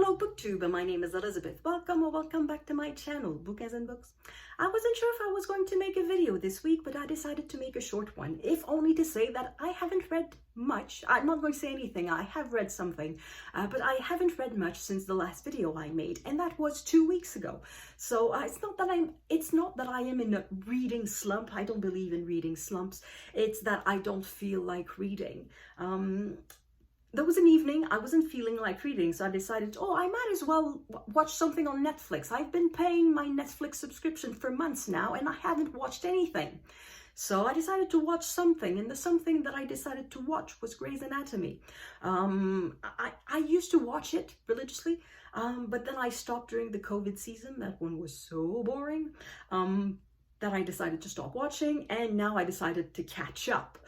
Hello BookTube, my name is Elizabeth. Welcome or welcome back to my channel, Book as in Books. I wasn't sure if I was going to make a video this week, but I decided to make a short one, if only to say that I haven't read much. I'm not going to say anything, I have read something, but I haven't read much since the last video I made, and that was 2 weeks ago. So it's not that I am in a reading slump. I don't believe in reading slumps. It's that I don't feel like reading. There was an evening I wasn't feeling like reading, so I decided, I might as well watch something on Netflix. I've been paying my Netflix subscription for months now, and I haven't watched anything. So I decided to watch something, and the something that I decided to watch was Grey's Anatomy. I used to watch it religiously, but then I stopped during the COVID season. That one was so boring that I decided to stop watching, and now I decided to catch up.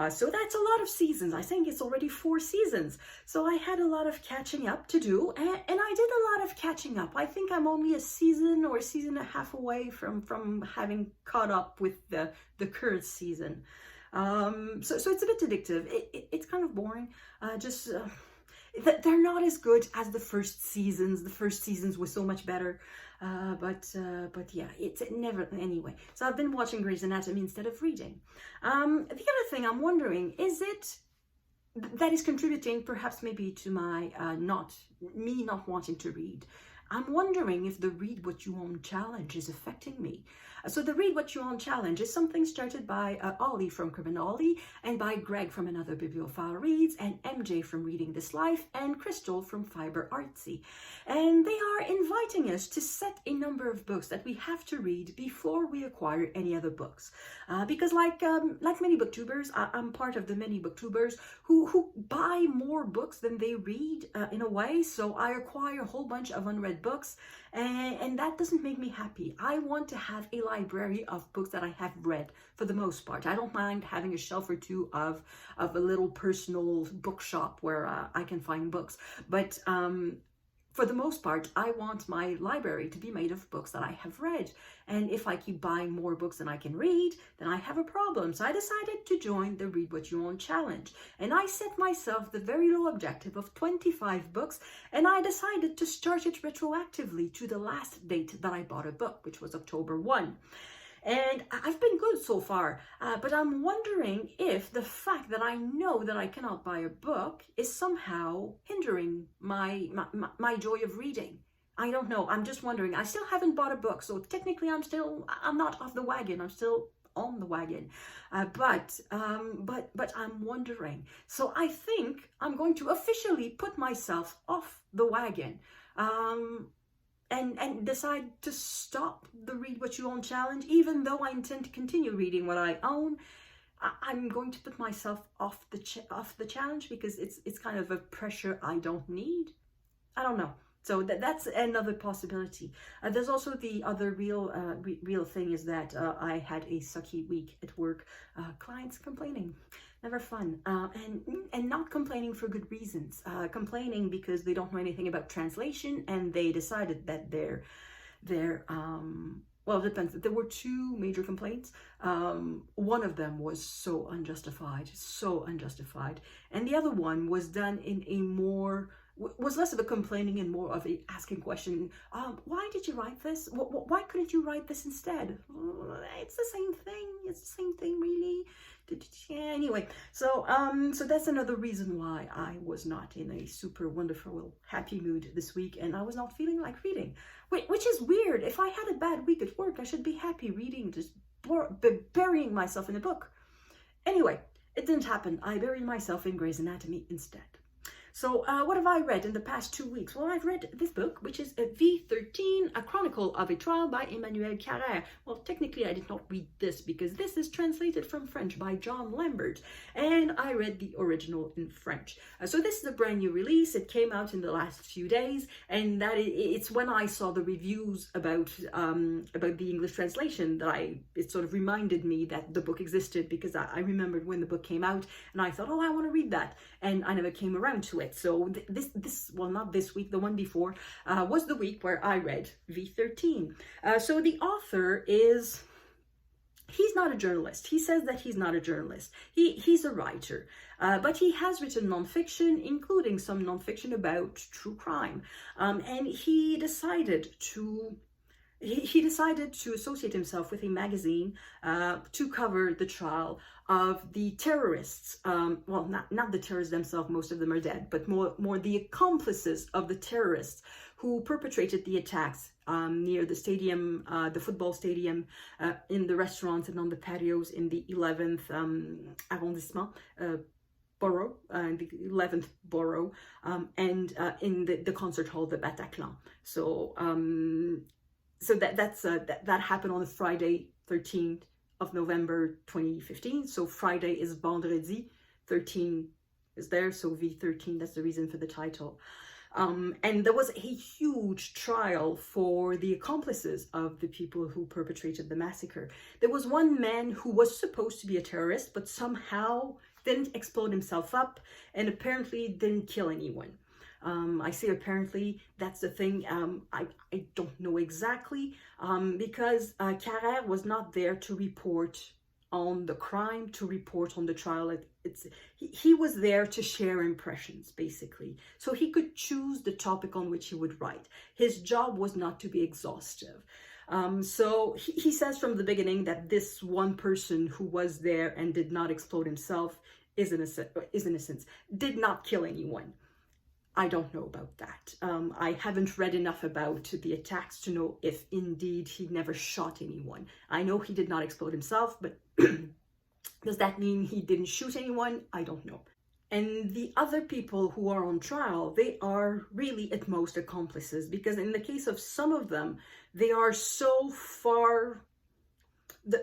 So that's a lot of seasons. I think it's already 4 seasons. So I had a lot of catching up to do, and I did a lot of catching up. I think I'm only a season or a season and a half away from having caught up with the current season. So it's a bit addictive. It's kind of boring. They're not as good as the first seasons. The first seasons were so much better. But yeah, it's never, anyway. So I've been watching Grey's Anatomy instead of reading. The other thing I'm wondering, is it that is contributing perhaps maybe to my not wanting to read? I'm wondering if the Read What You Want challenge is affecting me. So the Read What You Want challenge is something started by Ollie from Chronicle and by Greg from Another Bibliophile Reads and MJ from Reading This Life and Crystal from Fiber Artsy. And they are inviting us to set a number of books that we have to read before we acquire any other books. Because like many booktubers, I'm part of the many booktubers who buy more books than they read in a way. So I acquire a whole bunch of unread books, and that doesn't make me happy. I want to have a library of books that I have read for the most part. I don't mind having a shelf or two of a little personal bookshop where I can find books, but for the most part, I want my library to be made of books that I have read. And if I keep buying more books than I can read, then I have a problem. So I decided to join the Read What You Want challenge. And I set myself the very low objective of 25 books. And I decided to start it retroactively to the last date that I bought a book, which was October 1. And I've been good so far, but I'm wondering if the fact that I know that I cannot buy a book is somehow hindering my joy of reading. I don't know. I'm just wondering. I still haven't bought a book, so technically I'm not off the wagon. I'm still on the wagon, but I'm wondering. So I think I'm going to officially put myself off the wagon. And decide to stop the Read What You Want challenge, even though I intend to continue reading what I own. I'm going to put myself off the challenge because it's kind of a pressure I don't need. I don't know. So that's another possibility. There's also the other real thing is that I had a sucky week at work. Clients complaining. Never fun, and not complaining for good reasons. Complaining because they don't know anything about translation, and they decided that well, it depends. There were 2 major complaints. One of them was so unjustified, and the other one was done in a was less of a complaining and more of a asking question. Why did you write this? Why couldn't you write this instead? It's the same thing. It's the same thing, really. Yeah, anyway, so that's another reason why I was not in a super wonderful, happy mood this week, and I was not feeling like reading, which is weird. If I had a bad week at work, I should be happy reading, just burying myself in a book. Anyway, it didn't happen. I buried myself in Grey's Anatomy instead. So what have I read in the past 2 weeks? Well, I've read this book, which is V13, A Chronicle of a Trial by Emmanuel Carrère. Well, technically, I did not read this because this is translated from French by John Lambert, and I read the original in French. So this is a brand new release. It came out in the last few days, and it's when I saw the reviews about the English translation that it sort of reminded me that the book existed, because I remembered when the book came out, and I thought, I want to read that, and I never came around to it. So well, not this week, the one before was the week where I read V13. So the author He's not a journalist. He says that he's not a journalist. He's a writer, but he has written nonfiction, including some nonfiction about true crime. And he decided to associate himself with a magazine to cover the trial of the terrorists. Well, not the terrorists themselves, most of them are dead, but more the accomplices of the terrorists who perpetrated the attacks near the stadium, the football stadium, in the restaurants and on the patios in the 11th arrondissement borough, the 11th borough, and in the concert hall, the Bataclan. So that happened on Friday, 13th of November 2015. So Friday is vendredi, 13 is there, so V13, that's the reason for the title. And there was a huge trial for the accomplices of the people who perpetrated the massacre. There was one man who was supposed to be a terrorist, but somehow didn't explode himself up and apparently didn't kill anyone. I say apparently, that's the thing. I don't know exactly, because Carrère was not there to report on the crime, to report on the trial. He was there to share impressions, basically. So he could choose the topic on which he would write. His job was not to be exhaustive. So he says from the beginning that this one person who was there and did not explode himself is innocent, did not kill anyone. I don't know about that. I haven't read enough about the attacks to know if indeed he never shot anyone. I know he did not explode himself, but does that mean he didn't shoot anyone? I don't know. And the other people who are on trial, they are really at most accomplices, because in the case of some of them, they are so far,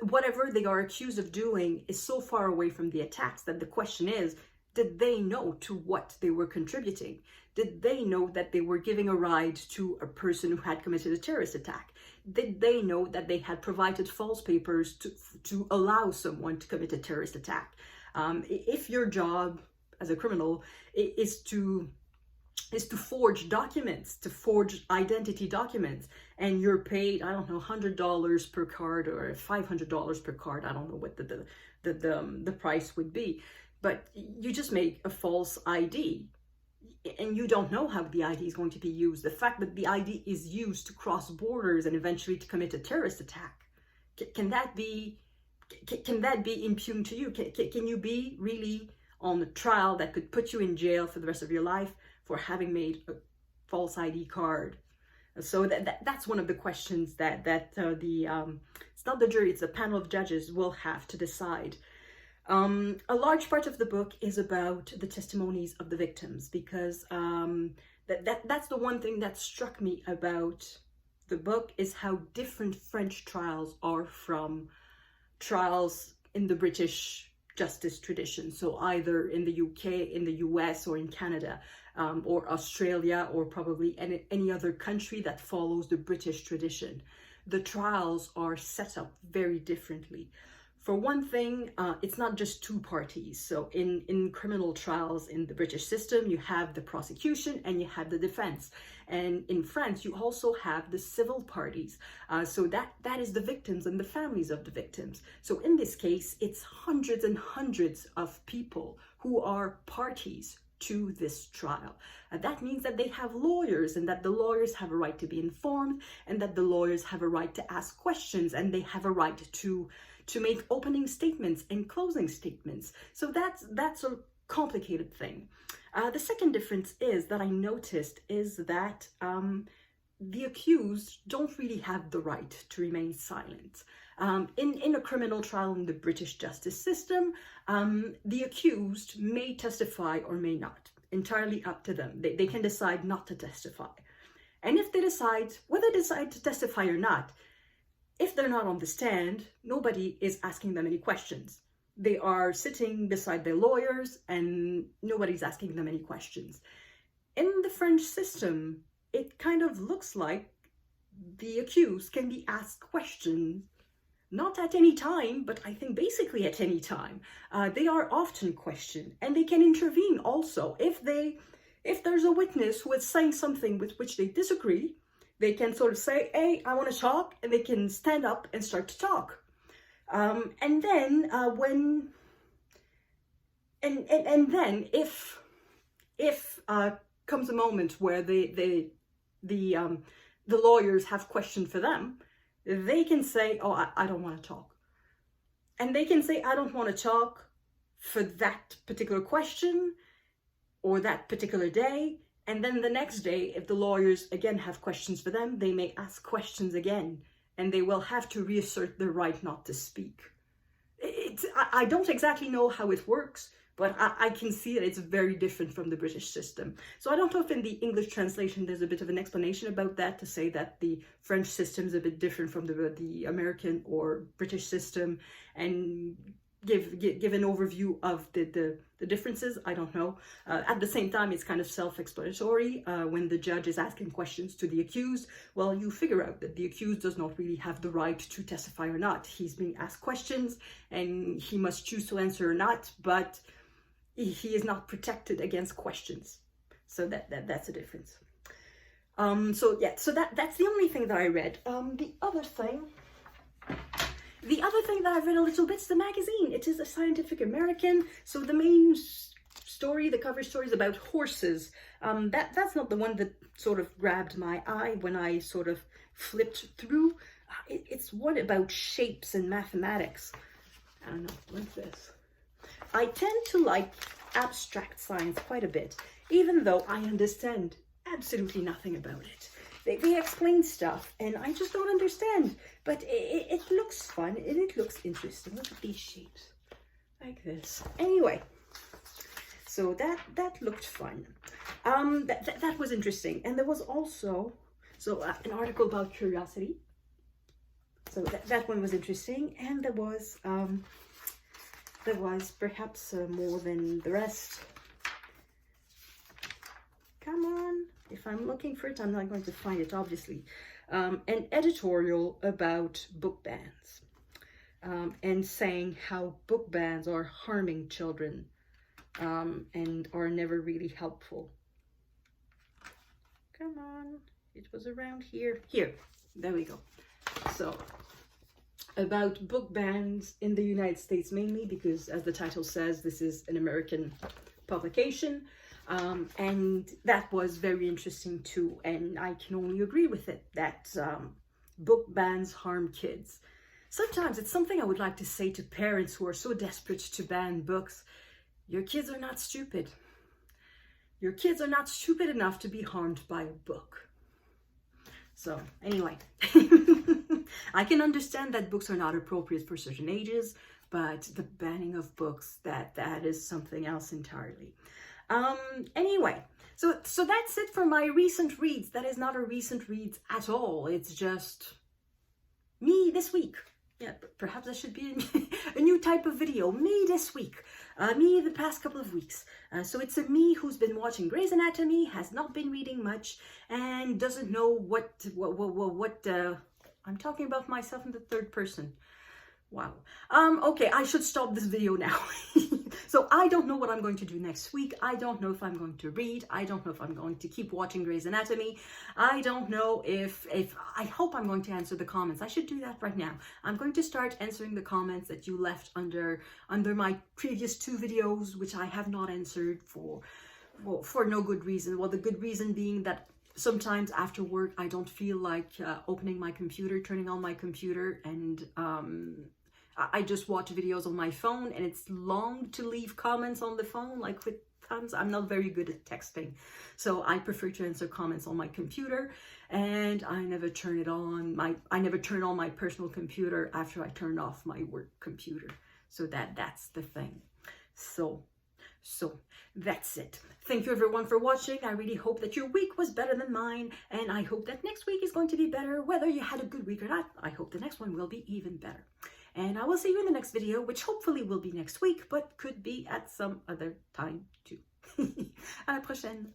whatever they are accused of doing is so far away from the attacks that the question is, did they know to what they were contributing? Did they know that they were giving a ride to a person who had committed a terrorist attack? Did they know that they had provided false papers to allow someone to commit a terrorist attack? If your job as a criminal is to forge documents, to forge identity documents, and you're paid, I don't know, $100 per card or $500 per card, I don't know what the price would be, but you just make a false ID and you don't know how the ID is going to be used. The fact that the ID is used to cross borders and eventually to commit a terrorist attack, can that be impugned to you? Can you be really on a trial that could put you in jail for the rest of your life for having made a false ID card? So that's one of the questions that it's not the jury, it's a panel of judges will have to decide. A large part of the book is about the testimonies of the victims, because that's the one thing that struck me about the book, is how different French trials are from trials in the British justice tradition. So either in the UK, in the US, or in Canada, or Australia, or probably any other country that follows the British tradition. The trials are set up very differently. For one thing, it's not just two parties. So in criminal trials in the British system, you have the prosecution and you have the defense. And in France, you also have the civil parties. So that is the victims and the families of the victims. So in this case, it's hundreds and hundreds of people who are parties to this trial. That means that they have lawyers, and that the lawyers have a right to be informed, and that the lawyers have a right to ask questions, and they have a right to make opening statements and closing statements. So that's a complicated thing. The second difference is that I noticed is that the accused don't really have the right to remain silent. In a criminal trial in the British justice system, the accused may testify or may not, entirely up to them. They can decide not to testify. And if they decide, whether they decide to testify or not, if they're not on the stand, nobody is asking them any questions. They are sitting beside their lawyers and nobody's asking them any questions. In the French system, it kind of looks like the accused can be asked questions, not at any time, but I think basically at any time. They are often questioned, and they can intervene also. If there's a witness who is saying something with which they disagree, they can sort of say, hey, I want to talk, and they can stand up and start to talk. And then and then if comes a moment where the lawyers have questions for them, they can say, oh, I don't want to talk. And they can say, I don't want to talk for that particular question or that particular day. And then the next day, if the lawyers again have questions for them, they may ask questions again, and they will have to reassert the right not to speak. I don't exactly know how it works, but I can see that it's very different from the British system. So I don't know if in the English translation there's a bit of an explanation about that, to say that the French system is a bit different from the American or British system, and give an overview of the differences. I don't know. At the same time, it's kind of self-explanatory. When the judge is asking questions to the accused, well, you figure out that the accused does not really have the right to testify or not. He's being asked questions and he must choose to answer or not, but he is not protected against questions. So that's a difference. So yeah, so that's the only thing that I read. The other thing that I've read a little bit is the magazine. It is a Scientific American. So the main story, the cover story, is about horses. That's not the one that sort of grabbed my eye when I sort of flipped through. It's one about shapes and mathematics. I don't know, like this. I tend to like abstract science quite a bit, even though I understand absolutely nothing about it. They explain stuff and I just don't understand, but it looks fun and it looks interesting. Look at these shapes, like this. Anyway, so that looked fun. That was interesting. And there was also an article about curiosity. So that one was interesting. And there was perhaps more than the rest. Come on. If I'm looking for it, I'm not going to find it, obviously. An editorial about book bans, and saying how book bans are harming children, and are never really helpful. Come on, it was around here. Here, there we go. So, about book bans in the United States mainly, because as the title says, this is an American publication. And that was very interesting too, and I can only agree with it, that book bans harm kids. Sometimes it's something I would like to say to parents who are so desperate to ban books. Your kids are not stupid. Your kids are not stupid enough to be harmed by a book. So anyway, I can understand that books are not appropriate for certain ages, but the banning of books, that is something else entirely. Anyway, so that's it for my recent reads. That is not a recent reads at all. It's just me this week. Yeah, perhaps that should be a new type of video. Me this week. Me the past couple of weeks. So it's a me who's been watching Grey's Anatomy, has not been reading much, and doesn't know what I'm talking about myself in the third person. Wow. Okay, I should stop this video now. So I don't know what I'm going to do next week. I don't know if I'm going to read. I don't know if I'm going to keep watching Grey's Anatomy. I don't know if I hope I'm going to answer the comments. I should do that right now. I'm going to start answering the comments that you left under my previous 2 videos, which I have not answered for no good reason. Well, the good reason being that sometimes after work, I don't feel like opening my computer, turning on my computer, and I just watch videos on my phone, and it's long to leave comments on the phone, like with thumbs. I'm not very good at texting, so I prefer to answer comments on my computer, and I never turn it on. I never turn on my personal computer after I turn off my work computer. So that's the thing. So that's it. Thank you everyone for watching. I really hope that your week was better than mine, and I hope that next week is going to be better. Whether you had a good week or not, I hope the next one will be even better. And I will see you in the next video, which hopefully will be next week, but could be at some other time too. À la prochaine.